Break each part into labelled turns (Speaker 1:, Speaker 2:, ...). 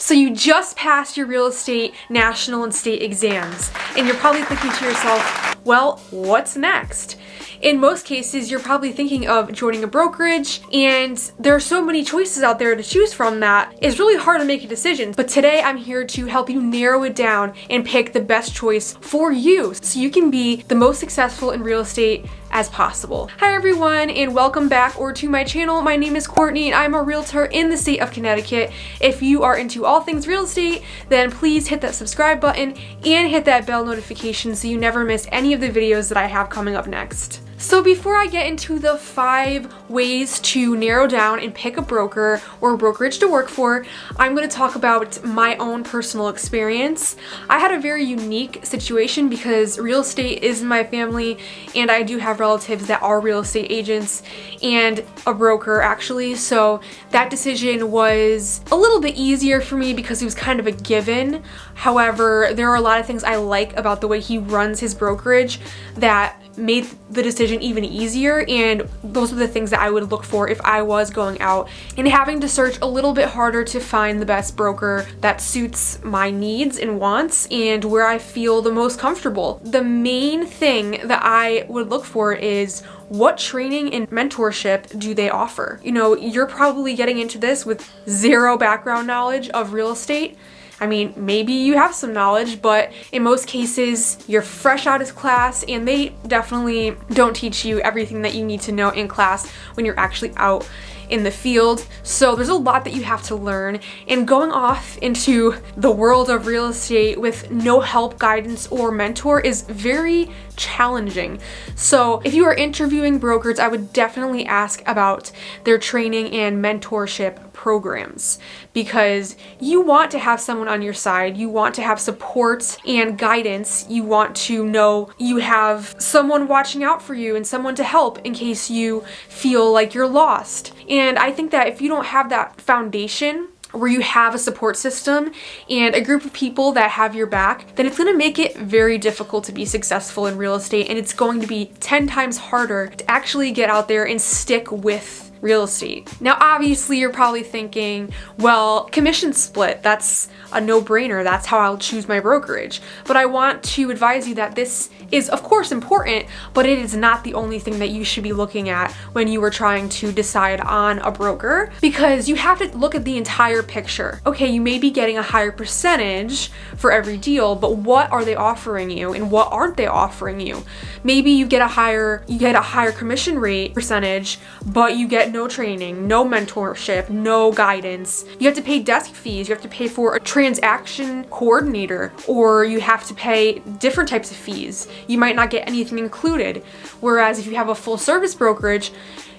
Speaker 1: So you just passed your real estate national and state exams, and you're probably thinking to yourself, well, what's next? In most cases, you're probably thinking of joining a brokerage, and there are so many choices out there to choose from that it's really hard to make a decision. But today I'm here to help you narrow it down and pick the best choice for you so you can be the most successful in real estate as possible. Hi everyone, and welcome back to my channel. My name is Courtney and I'm a realtor in the state of Connecticut. If you are into all things real estate, then please hit that subscribe button and hit that bell notification so you never miss any of the videos that I have coming up next. So before I get into the 5 ways to narrow down and pick a broker or a brokerage to work for, I'm going to talk about my own personal experience. I had a very unique situation because real estate is in my family, and I do have relatives that are real estate agents and a broker actually, so that decision was a little bit easier for me because it was kind of a given. However, there are a lot of things I like about the way he runs his brokerage that made the decision even easier, and those are the things that I would look for if I was going out and having to search a little bit harder to find the best broker that suits my needs and wants and where I feel the most comfortable. The main thing that I would look for is what training and mentorship do they offer? You know, you're probably getting into this with zero background knowledge of real estate. I mean, maybe you have some knowledge, but in most cases, you're fresh out of class, and they definitely don't teach you everything that you need to know in class when you're actually out in the field. So there's a lot that you have to learn, and going off into the world of real estate with no help, guidance, or mentor is very challenging. So if you are interviewing brokers, I would definitely ask about their training and mentorship programs, because you want to have someone on your side. You want to have support and guidance. You want to know you have someone watching out for you and someone to help in case you feel like you're lost. And I think that if you don't have that foundation where you have a support system and a group of people that have your back, then it's going to make it very difficult to be successful in real estate, and it's going to be 10 times harder to actually get out there and stick with real estate. Now, obviously, you're probably thinking, well, commission split, that's a no-brainer. That's how I'll choose my brokerage. But I want to advise you that this is, of course, important, but it is not the only thing that you should be looking at when you are trying to decide on a broker, because you have to look at the entire picture. Okay, you may be getting a higher percentage for every deal, but what are they offering you and what aren't they offering you? Maybe you get a higher commission rate percentage, but you get no training, no mentorship, no guidance. You have to pay desk fees, you have to pay for a transaction coordinator, or you have to pay different types of fees. You might not get anything included. Whereas if you have a full service brokerage,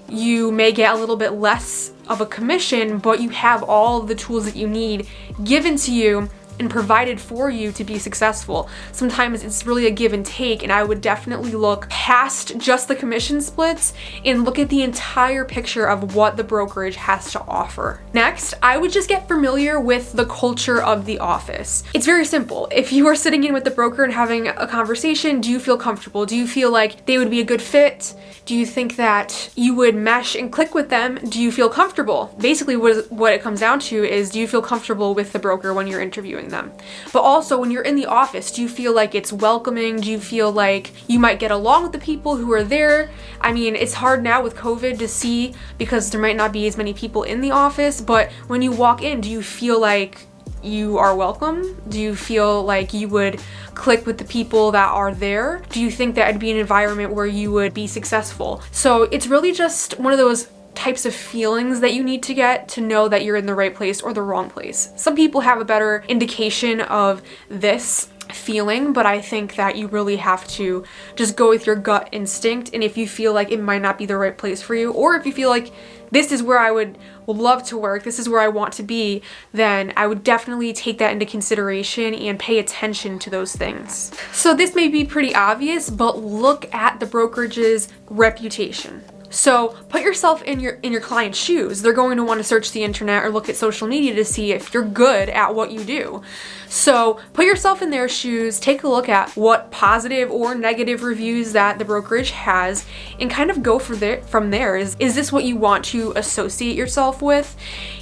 Speaker 1: you may get a little bit less of a commission, but you have all of the tools that you need given to you and provided for you to be successful. Sometimes it's really a give and take, and I would definitely look past just the commission splits and look at the entire picture of what the brokerage has to offer. Next, I would just get familiar with the culture of the office. It's very simple. If you are sitting in with the broker and having a conversation, do you feel comfortable? Do you feel like they would be a good fit? Do you think that you would mesh and click with them? Do you feel comfortable? Basically, what it comes down to is, do you feel comfortable with the broker when you're interviewing them? But also, when you're in the office, do you feel like it's welcoming? Do you feel like you might get along with the people who are there? I mean, it's hard now with COVID to see because there might not be as many people in the office, but when you walk in, do you feel like you are welcome? Do you feel like you would click with the people that are there? Do you think that it'd be an environment where you would be successful? So it's really just one of those types of feelings that you need to get to know that you're in the right place or the wrong place. Some people have a better indication of this feeling, but I think that you really have to just go with your gut instinct. And if you feel like it might not be the right place for you, or if you feel like this is where I would love to work, this is where I want to be, then I would definitely take that into consideration and pay attention to those things. So this may be pretty obvious, but look at the brokerage's reputation. So put yourself in your client's shoes. They're going to want to search the internet or look at social media to see if you're good at what you do. So put yourself in their shoes, take a look at what positive or negative reviews that the brokerage has, and kind of go from there. Is this what you want to associate yourself with?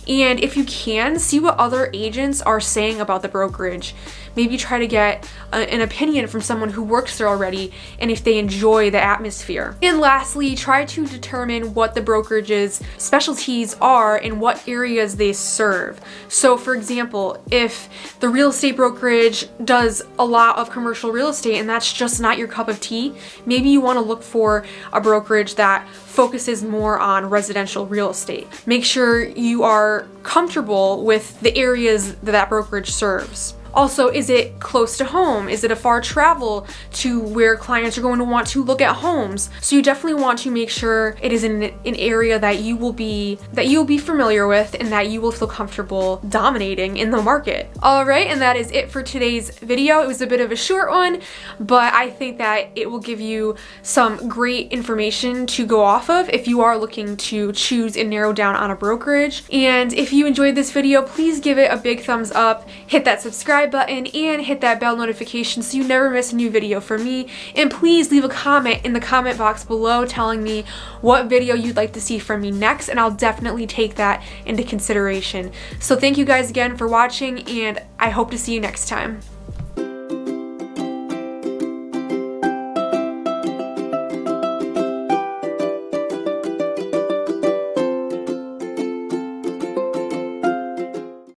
Speaker 1: And if you can, see what other agents are saying about the brokerage. Maybe try to get an opinion from someone who works there already and if they enjoy the atmosphere. And lastly, try to determine what the brokerage's specialties are and what areas they serve. So for example, if the real estate brokerage does a lot of commercial real estate and that's just not your cup of tea, maybe you want to look for a brokerage that focuses more on residential real estate. Make sure you are comfortable with the areas that brokerage serves. Also, is it close to home? Is it a far travel to where clients are going to want to look at homes? So you definitely want to make sure it is in an area that you will be familiar with and that you will feel comfortable dominating in the market. All right, and that is it for today's video. It was a bit of a short one, but I think that it will give you some great information to go off of if you are looking to choose and narrow down on a brokerage. And if you enjoyed this video, please give it a big thumbs up, hit that subscribe button, and hit that bell notification so you never miss a new video from me. And please leave a comment in the comment box below telling me what video you'd like to see from me next, and I'll definitely take that into consideration. So thank you guys again for watching, and I hope to see you next time.